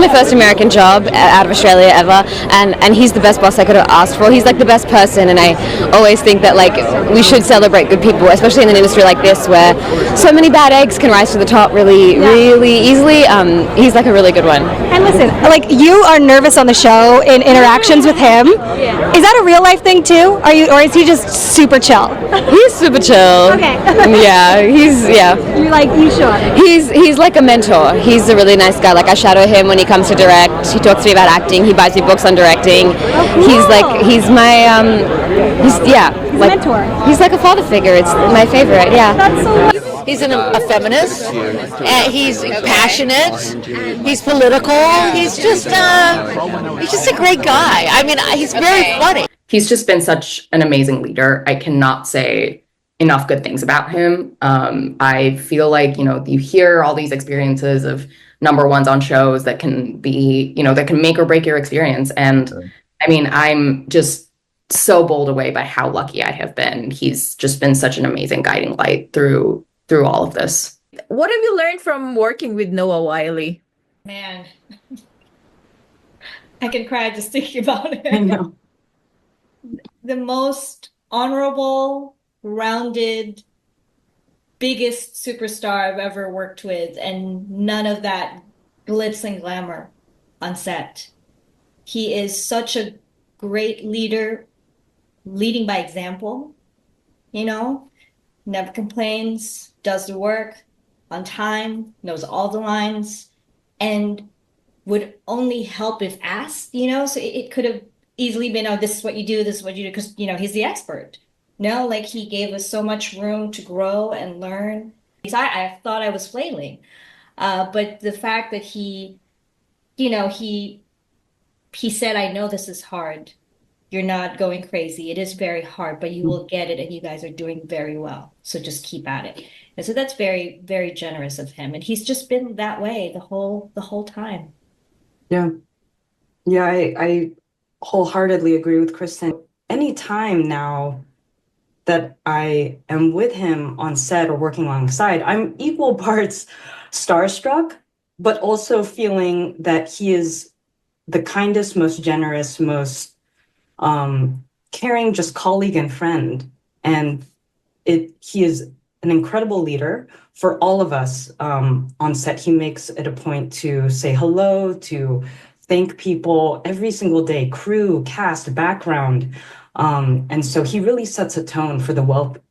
my first American job out of Australia ever, and he's the best boss I could have asked for. He's like the best person, and I always think that like we should celebrate good people, especially in an industry like this where so many bad eggs can rise to the top really easily. He's like a really good one. And listen, like you are nervous on the show in interactions with him. Yeah. Is that a real life thing too? Or is he just super chill? He's super chill. Okay. Yeah, You're like, you sure? He's like a mentor. He's a really nice guy. Like I shadow him when he comes to direct. He talks to me about acting. He buys me books on directing. Oh, cool. He's my He's a mentor. He's like a father figure. It's my favorite. Yeah. That's so wonderful. He's a feminist. He's passionate. He's political. He's just a great guy. I mean, he's very funny. He's just been such an amazing leader. I cannot say enough good things about him. I feel like, you hear all these experiences of number ones on shows that can be, that can make or break your experience. And I mean, I'm just so bowled away by how lucky I have been. He's just been such an amazing guiding light through all of this. What have you learned from working with Noah Wyle? Man, I can cry just thinking about it. I know. The most honorable, rounded, biggest superstar I've ever worked with, and none of that glitz and glamour on set. He is such a great leader, leading by example, never complains, does the work on time, knows all the lines, and would only help if asked, so it could have easily been, oh, this is what you do, because, he's the expert. No, like he gave us so much room to grow and learn. I thought I was flailing, but the fact that he said, I know this is hard. You're not going crazy. It is very hard, but you will get it, and you guys are doing very well. So just keep at it. And so that's very, very generous of him. And he's just been that way the whole time. Yeah. Yeah, I wholeheartedly agree with Kristen. Any time now that I am with him on set or working alongside, I'm equal parts starstruck, but also feeling that he is the kindest, most generous, most caring, just colleague and friend. And he is an incredible leader for all of us on set. He makes it a point to say hello, to thank people every single day, crew, cast, background. And so he really sets a tone for the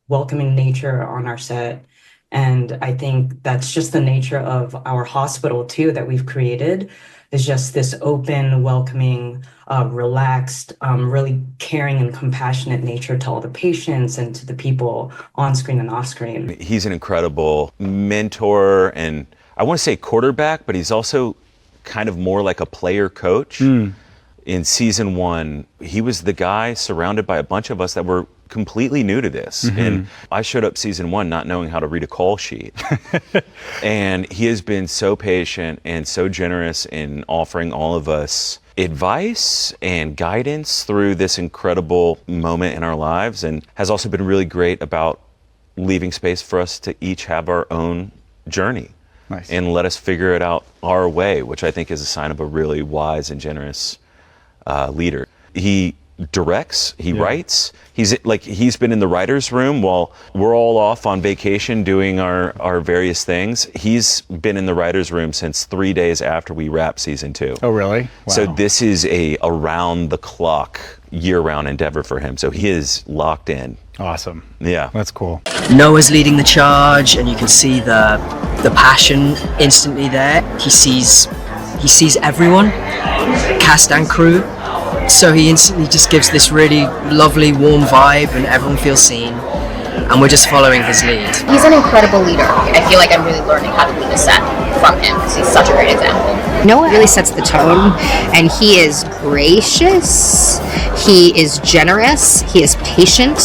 welcoming nature on our set. And I think that's just the nature of our hospital too, that we've created, is just this open, welcoming, relaxed, really caring and compassionate nature to all the patients and to the people on screen and off screen. He's an incredible mentor, and I want to say quarterback, but he's also kind of more like a player coach. In season 1, he was the guy surrounded by a bunch of us that were completely new to this. And I showed up season 1 not knowing how to read a call sheet. And he has been so patient and so generous in offering all of us advice and guidance through this incredible moment in our lives, and has also been really great about leaving space for us to each have our own journey. Nice. And let us figure it out our way, which I think is a sign of a really wise and generous leader. He directs, he writes. He's been in the writer's room while we're all off on vacation doing our various things. He's been in the writer's room since 3 days after we wrap season 2. Oh, really? Wow. So this is a around the clock, year-round endeavor for him. So he is locked in. Awesome. Yeah. That's cool. Noah's leading the charge, and you can see the passion instantly there. He sees everyone, cast and crew. So he instantly just gives this really lovely, warm vibe, and everyone feels seen. And we're just following his lead. He's an incredible leader. I feel like I'm really learning how to lead a set from him because he's such a great example. Noah really sets the tone, and he is gracious, he is generous, he is patient,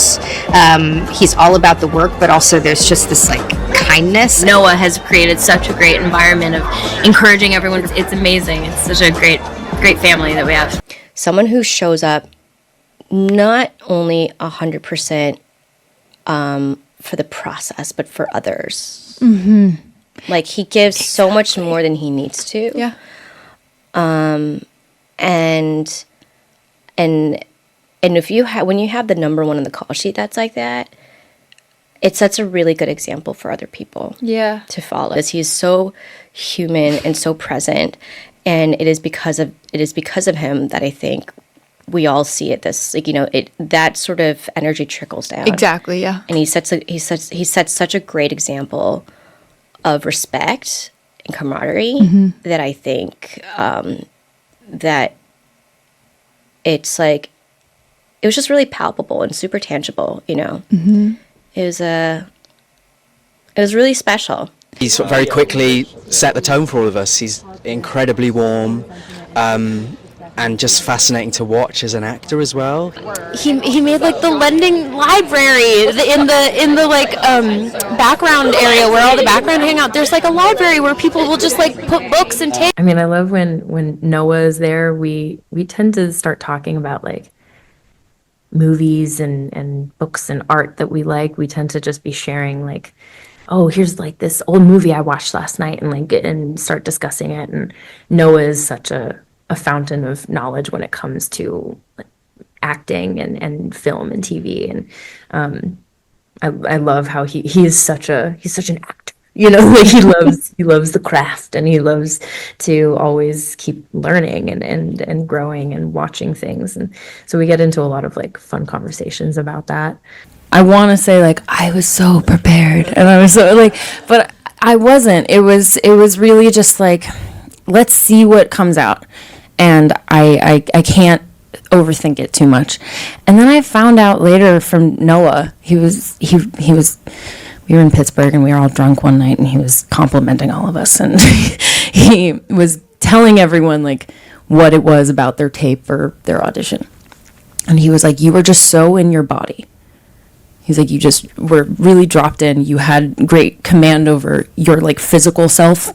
he's all about the work, but also there's just this kindness. Noah has created such a great environment of encouraging everyone. It's amazing. It's such a great family that we have. Someone who shows up not only 100% for the process, but for others. He gives so much more than he needs to. Yeah. And if you when you have the number one on the call sheet that's like that, it sets a really good example for other people to follow. Because he is so human and so present, and it is because of him that I think we all see it. This, like, that sort of energy trickles down. Exactly, yeah. And he sets such a great example of respect and camaraderie that I think that it's like, it was just really palpable and super tangible, It was really special. He's very quickly set the tone for all of us. He's incredibly warm, and just fascinating to watch as an actor as well. He made like the lending library in the like background area where all the background hang out. There's like a library where people will just like put books and take. I mean, I love when Noah is there. We tend to start talking about like movies and books and art that we like. We tend to just be sharing like, oh, here's like this old movie I watched last night, and start discussing it. And Noah is such a fountain of knowledge when it comes to like, acting and film and TV. And I love how he's such an actor. Like he loves the craft, and he loves to always keep learning and growing and watching things. And so we get into a lot of like fun conversations about that. I want to say like I was so prepared, and I was so like, but I wasn't. It was really just like, let's see what comes out, and I can't overthink it too much. And then I found out later from Noah, he was we were in Pittsburgh and we were all drunk one night, and he was complimenting all of us, and he was telling everyone like what it was about their tape or their audition, and he was like, you were just so in your body. He's like, you just were really dropped in. You had great command over your like physical self,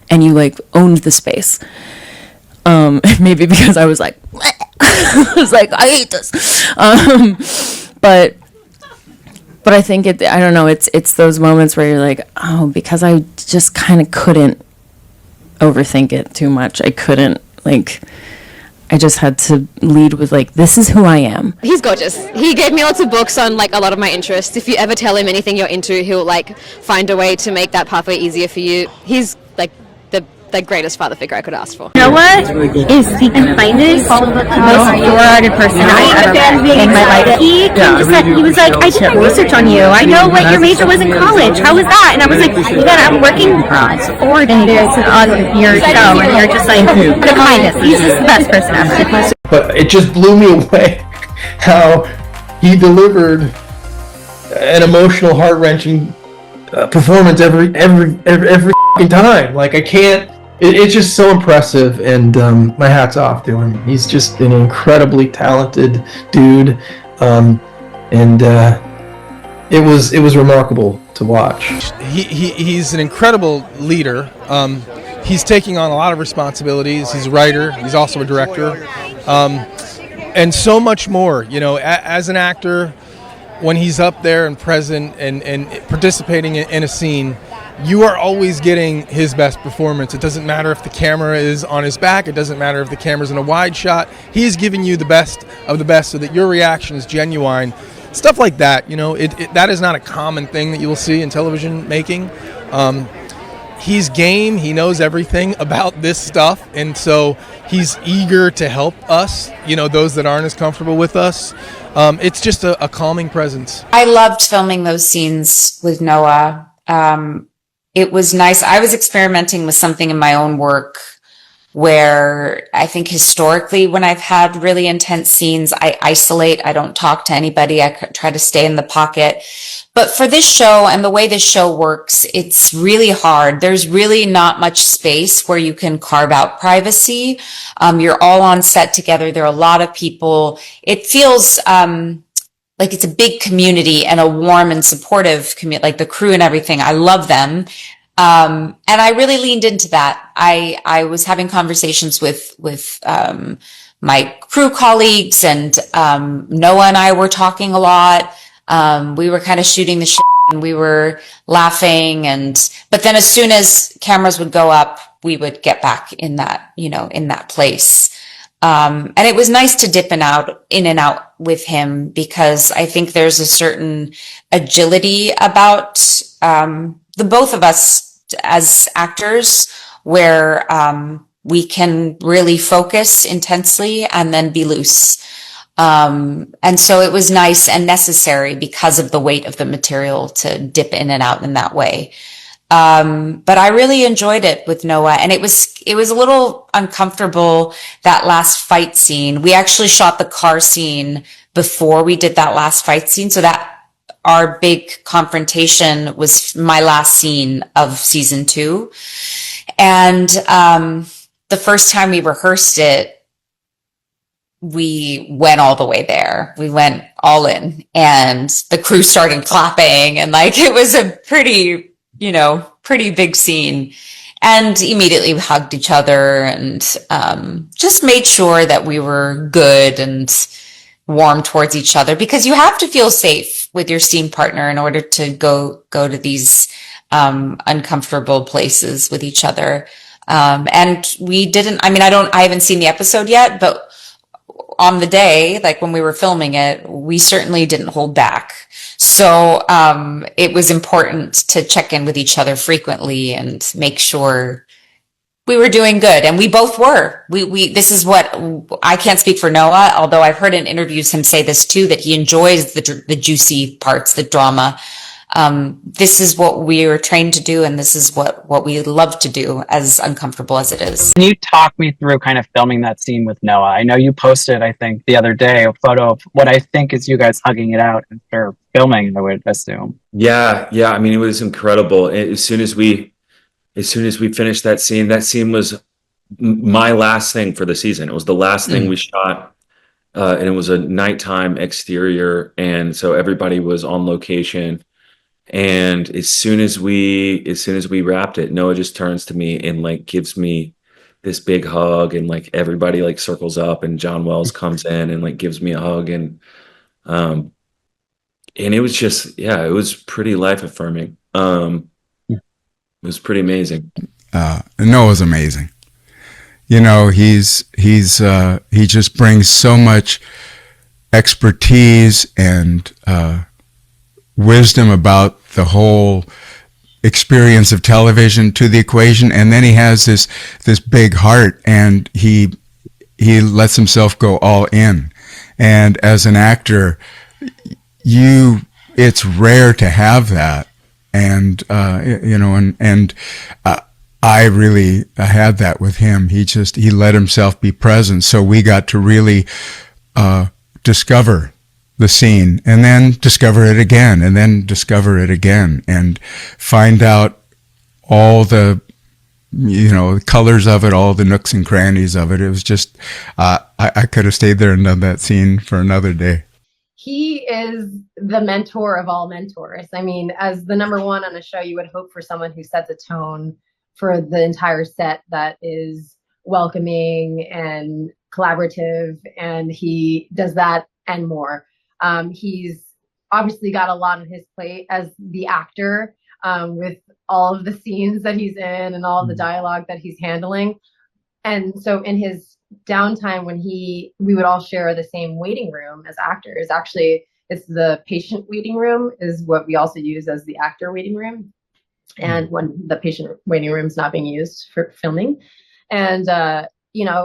and you like owned the space. Maybe because I was like, I was like, I hate this. But I think I don't know. It's those moments where you're like, oh, because I just kind of couldn't overthink it too much. I couldn't I just had to lead with like, this is who I am. He's gorgeous. He gave me lots of books on like a lot of my interests. If you ever tell him anything you're into, he'll like find a way to make that pathway easier for you. He's like the greatest father figure I could ask for. Noah is the kindest, most pure-hearted person I've ever met in my life. He was like, I did my research on you. I know what your major was in college. How was that? And I was like, I'm working forward in this on your show, and you're just like the kindest. He's just the best person ever. But it just blew me away how he delivered an emotional, heart-wrenching performance every time. Like, I can't. It's just so impressive, and my hat's off to him. He's just an incredibly talented dude, and it was remarkable to watch. He's an incredible leader. He's taking on a lot of responsibilities. He's a writer. He's also a director, and so much more. As an actor, when he's up there and present and participating in a scene, you are always getting his best performance. It doesn't matter if the camera is on his back. It doesn't matter if the camera's in a wide shot. He is giving you the best of the best so that your reaction is genuine. Stuff like that, that is not a common thing that you will see in television making. He's game. He knows everything about this stuff, and so he's eager to help us, those that aren't as comfortable with us. It's just a calming presence. I loved filming those scenes with Noah. It was nice. I was experimenting with something in my own work where I think historically when I've had really intense scenes, I isolate. I don't talk to anybody. I try to stay in the pocket. But for this show and the way this show works, it's really hard. There's really not much space where you can carve out privacy. You're all on set together. There are a lot of people. It feels like it's a big community and a warm and supportive community, like the crew and everything. I love them. And I really leaned into that. I was having conversations with my crew colleagues, and Noah and I were talking a lot. We were kind of shooting the shit, and we were laughing, but then as soon as cameras would go up, we would get back in that, in that place. And it was nice to dip in and out with him, because I think there's a certain agility about the both of us as actors, where we can really focus intensely and then be loose. And so it was nice and necessary because of the weight of the material to dip in and out in that way. But I really enjoyed it with Noah, and it was a little uncomfortable, that last fight scene. We actually shot the car scene before we did that last fight scene, so that our big confrontation was my last scene of season 2. And the first time we rehearsed it, we went all the way there. We went all in, and the crew started clapping, and it was a pretty big scene. And immediately we hugged each other and just made sure that we were good and warm towards each other, because you have to feel safe with your scene partner in order to go to these uncomfortable places with each other. And we didn't, I haven't seen the episode yet, but on the day, when we were filming it, we certainly didn't hold back. So it was important to check in with each other frequently and make sure we were doing good. And we both were. This is what, I can't speak for Noah, although I've heard in interviews him say this too, that he enjoys the juicy parts, the drama. This is what we were trained to do, and this is what we love to do, as uncomfortable as it is. Can you talk me through kind of filming that scene with Noah? I know you posted, I think, the other day, a photo of what I think is you guys hugging it out after filming, I would assume. Yeah. It was incredible. As soon as we finished that scene was my last thing for the season. It was the last thing we shot. And it was a nighttime exterior. And so everybody was on location. And as soon as we wrapped it, Noah just turns to me and gives me this big hug, and everybody circles up, and John Wells comes in and gives me a hug, and it was just, it was pretty life affirming. It was pretty amazing. Noah's amazing. He just brings so much expertise and wisdom about the whole experience of television to the equation, and then he has this big heart, and he lets himself go all in. And as an actor, it's rare to have that, and I really had that with him. He let himself be present, so we got to really discover the scene, and then discover it again, and then discover it again, and find out all the colors of it, all the nooks and crannies of it. It was just, I could have stayed there and done that scene for another day. He is the mentor of all mentors. As the number one on a show, you would hope for someone who sets a tone for the entire set that is welcoming and collaborative, and he does that and more. He's obviously got a lot on his plate as the actor, with all of the scenes that he's in and all of the dialogue that he's handling. And so in his downtime, when we would all share the same waiting room as actors, actually it's the patient waiting room is what we also use as the actor waiting room. And when the patient waiting room is not being used for filming. And,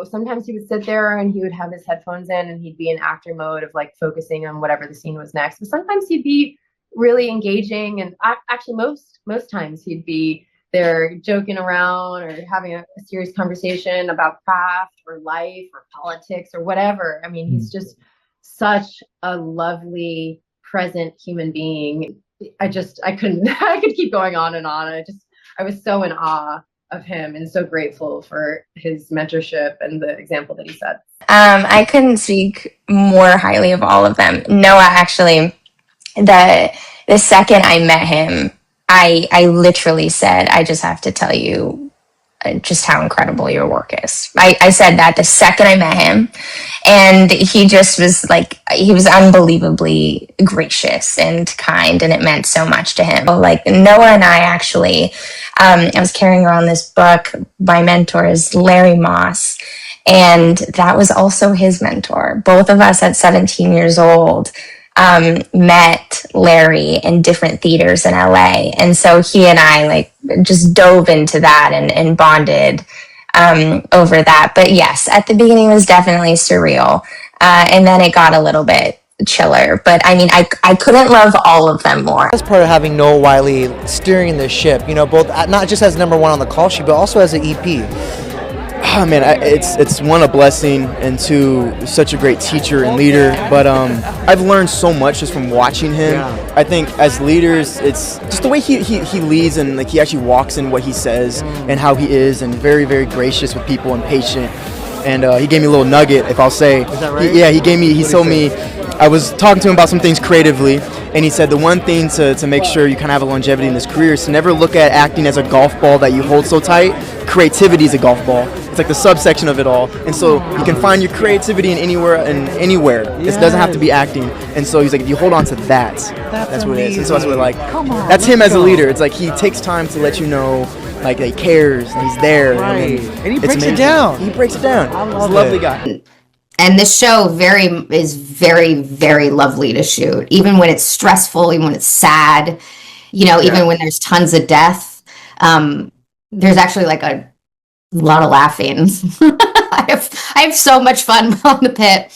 sometimes he would sit there and he would have his headphones in and he'd be in actor mode of focusing on whatever the scene was next. But sometimes he'd be really engaging, and actually most times he'd be there joking around or having a serious conversation about craft or life or politics or whatever. He's just such a lovely, present human being. I could keep going on and on. I was so in awe of him and so grateful for his mentorship and the example that he set. I couldn't speak more highly of all of them. Noah, actually, the second I met him, I literally said, I just have to tell you just how incredible your work is. I said that the second I met him, and he just was like, he was unbelievably gracious and kind, and it meant so much to him. Like Noah and I actually, I was carrying around this book. My mentor is Larry Moss, and that was also his mentor. Both of us at 17 years old met Larry in different theaters in LA. And so he and I like just dove into that and bonded over that. But yes, at the beginning it was definitely surreal. And then it got a little bit chiller. But I mean, I couldn't love all of them more. As part of having Noah Wyle steering the ship, you know, both not just as number one on the call sheet, but also as an EP. Oh man, it's one, a blessing, and two, such a great teacher and leader. But I've learned so much just from watching him. Yeah. I think as leaders, it's just the way he leads, and like he actually walks in what he says and how he is, and very, very gracious with people and patient. And he gave me a little nugget, if I'll say. Is that right? He told me, I was talking to him about some things creatively, and he said the one thing to make sure you kind of have a longevity in this career is to never look at acting as a golf ball that you hold so tight. Creativity is a golf ball. It's like the subsection of it all. And so you can find your creativity in anywhere. It doesn't have to be acting. And so he's like, if you hold on to that, that's what it is. And so that's what that's him as a leader. It's like he takes time to let you know like he cares and he's there. Right. And he breaks amazing. it down. He breaks it down. I love he's a lovely guy. And this show is very, very lovely to shoot. Even when it's stressful, even when it's sad, even when there's tons of death, there's actually like a lot of laughing. I have so much fun on the Pit.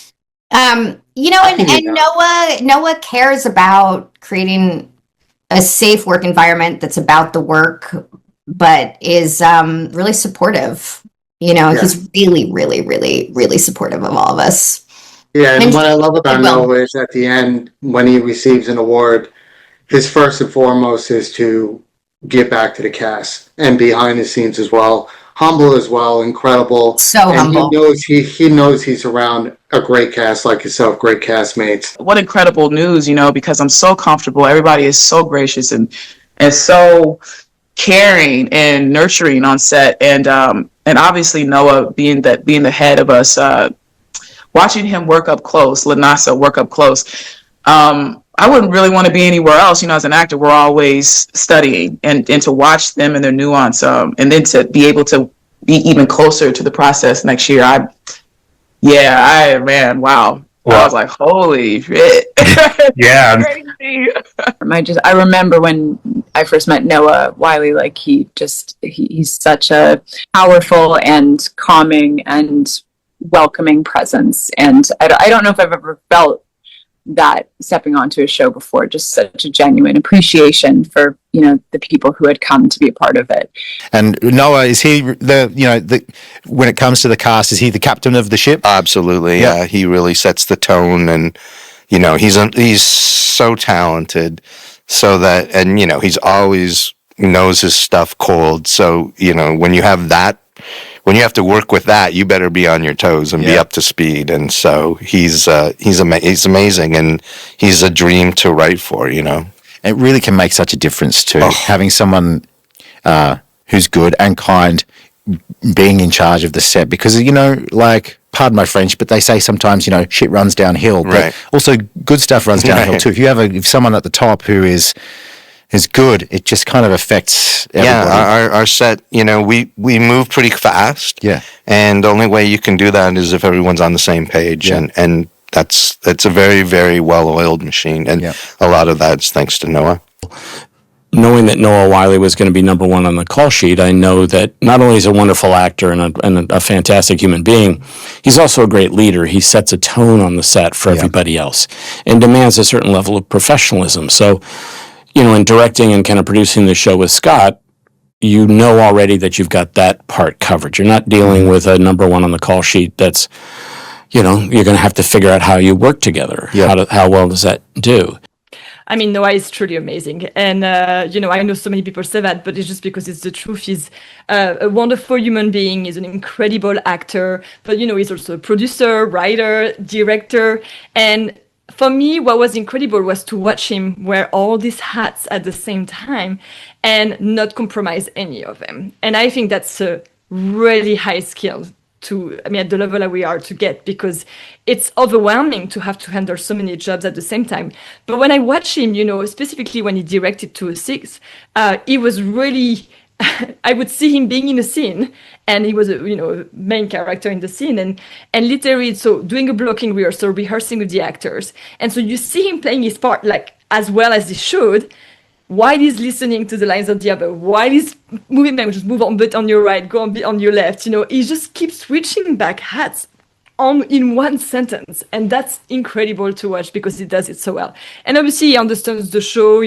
And Noah cares about creating a safe work environment that's about the work, but is really supportive. He's really, really, really, really supportive of all of us. Yeah, and what I love about Noah is at the end, when he receives an award, his first and foremost is to give back to the cast and behind the scenes as well. Humble as well, incredible. So and humble. He knows he's around a great cast like yourself, great castmates. What incredible news, because I'm so comfortable. Everybody is so gracious and so caring and nurturing on set, and obviously Noah being the head of us, watching him work up close, Lanasa work up close. I wouldn't really want to be anywhere else. As an actor, we're always studying, and to watch them and their nuance, and then to be able to be even closer to the process next year. Wow. I was like, holy shit. Yeah. I remember when I first met Noah Wyle, like he's such a powerful and calming and welcoming presence. And I don't know if I've ever felt that stepping onto a show before, just such a genuine appreciation for, the people who had come to be a part of it. And Noah, is he when it comes to the cast, is he the captain of the ship? Absolutely. Yeah. He really sets the tone, and, he's so talented, so that, and, he's always knows his stuff cold. So, when you have to work with that, you better be on your toes and be up to speed. And so he's amazing, and he's a dream to write for, It really can make such a difference to having someone who's good and kind being in charge of the set, because, pardon my French, but they say sometimes, shit runs downhill, but also good stuff runs downhill too. If you have if someone at the top who is good, it just kind of affects everybody. Yeah, our set, we move pretty fast. Yeah. And the only way you can do that is if everyone's on the same page. Yeah. And that's a very, very well-oiled machine. And a lot of that's thanks to Noah. Knowing that Noah Wyle was going to be number one on the call sheet, I know that not only is he a wonderful actor and a fantastic human being, he's also a great leader. He sets a tone on the set for everybody else and demands a certain level of professionalism. So, in directing and kind of producing the show with Scott, already that you've got that part covered. You're not dealing with a number one on the call sheet that's, you're going to have to figure out how you work together. Yeah. How well does that do? I mean, Noah is truly amazing. And, I know so many people say that, but it's just because it's the truth. He's a wonderful human being. He's an incredible actor. But, he's also a producer, writer, director. And for me, what was incredible was to watch him wear all these hats at the same time and not compromise any of them. And I think that's a really high skilled at the level that we are to get, because it's overwhelming to have to handle so many jobs at the same time. But when I watch him, specifically when he directed 206, he was really, I would see him being in a scene, and he was a main character in the scene, and literally so doing a blocking rehearsal, rehearsing with the actors, and so you see him playing his part like as well as he should, while he's listening to the lines of the other, while he's moving them, just move on bit on your right, go on bit on your left, he just keeps switching back hats in one sentence, and that's incredible to watch because he does it so well. And obviously he understands the show,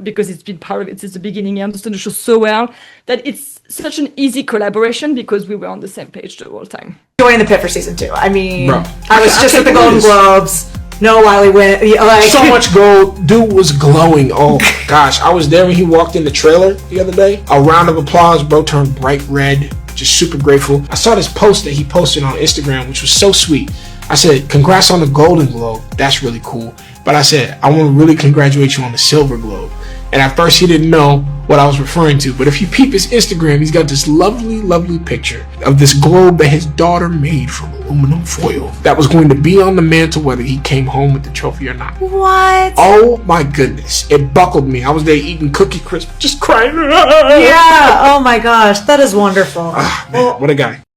because it's been part of it since the beginning. He understands the show so well that it's such an easy collaboration because we were on the same page the whole time. Joining the Pitt for season 2. I mean, Bro, I was just at the Golden Globes. Noah Wyle went. So much gold. Dude was glowing. Oh gosh, I was there when he walked in the trailer the other day. A round of applause. Bro turned bright red. Just super grateful. I saw this post that he posted on Instagram, which was so sweet. I said, congrats on the Golden Globe. That's really cool. But I said, I want to really congratulate you on the Silver Globe. And at first he didn't know what I was referring to. But if you peep his Instagram, he's got this lovely, lovely picture of this globe that his daughter made from aluminum foil that was going to be on the mantle whether he came home with the trophy or not. What? Oh my goodness. It buckled me. I was there eating Cookie Crisp, just crying. Yeah. Oh my gosh. That is wonderful. Man, what a guy.